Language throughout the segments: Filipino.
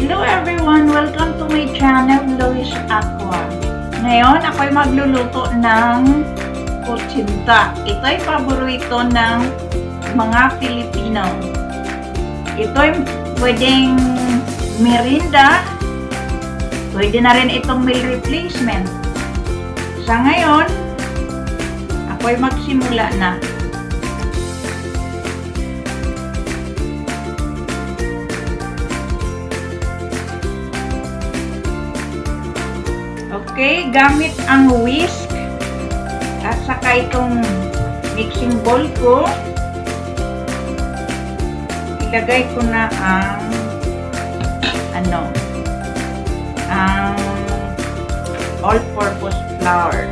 Hello everyone! Welcome to my channel, Lois Aqua. Ngayon, ako'y magluluto ng Cuchinta. Ito ay paborito ng mga Pilipino. Ito ay pwedeng merinda. Pwede na rin itong meal replacement. Sa ngayon, ako'y magsimula na. Okay, gamit ang whisk at saka itong mixing bowl ko, ilagay ko na ang ang all-purpose flour.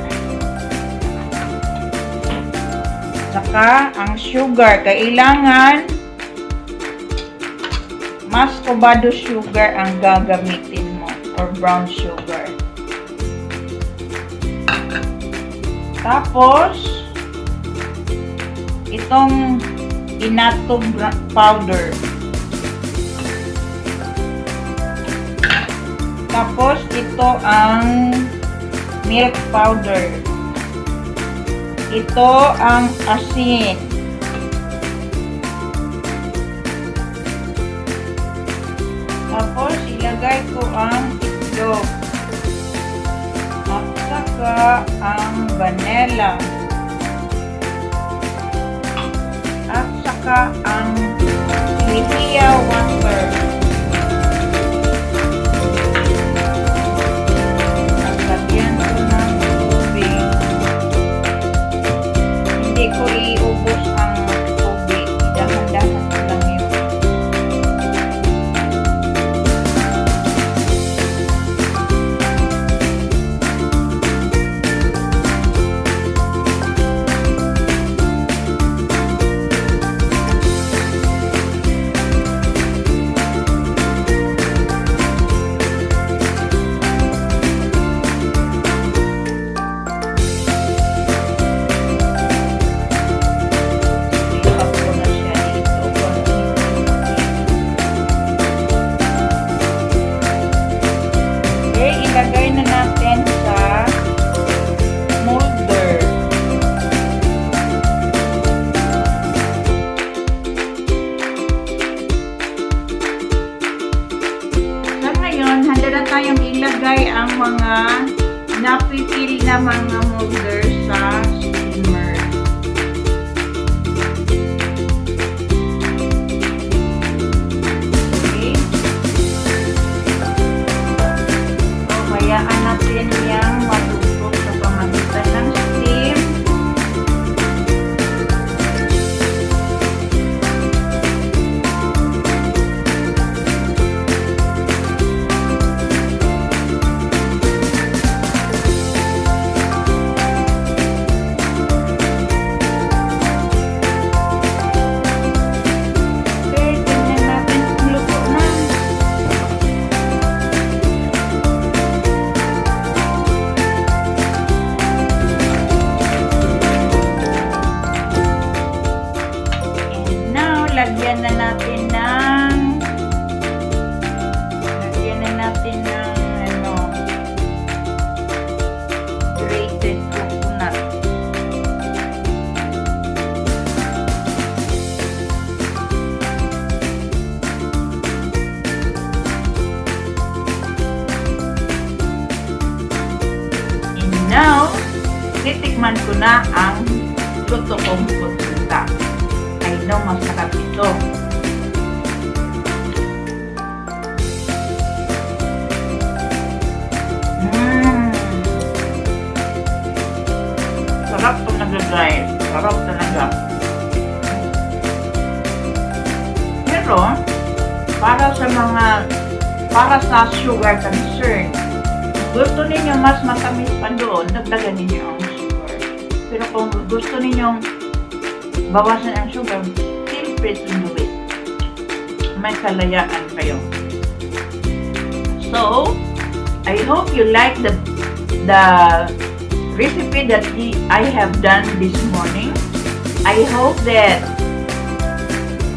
Saka ang sugar, kailangan muscovado sugar ang gagamitin mo or brown sugar. Tapos, itong anatto powder. Tapos, ito ang milk powder. Ito ang asin. Tapos, ilagay ko ang itlog. At saka ang vanilla. At saka ang lihiya 1/3. At lagyan ko ng tubig. Hindi ko iubos ang tubig. Dahan-dahan ko lang yun. Ilagay na natin sa moulder. Sa ngayon, handa na tayong ilagay ang mga napipil na mga moulder sa steamer. Hayaan natin yang maluto sa pamagitan ng steam. Okay, tingnan natin kung luto na. Lagyan na natin ng grated coconut. And now, titikman ko na ang luto kong Cuchinta. I know masarap ito. Sarap talaga guys. Sarap talaga. Pero, para sa sugar concern, gusto ninyo mas matamis pa doon, dagdagan ninyo ang sugar. Pero kung gusto ninyong bawasan ang sugar, feel free to do it. May kalayaan kayo. So, I hope you like the recipe that I have done this morning. I hope that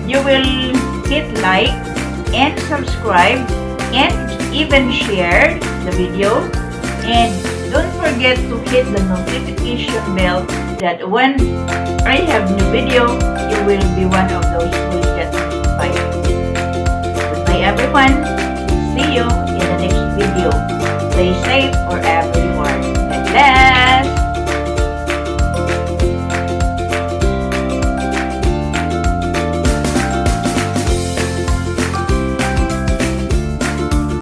you will hit like and subscribe and even share the video. And don't forget to hit the notification bell that when I have new video, you will be one of those who will get notified. Goodbye everyone. See you in the next video. Stay safe wherever you are. God bless.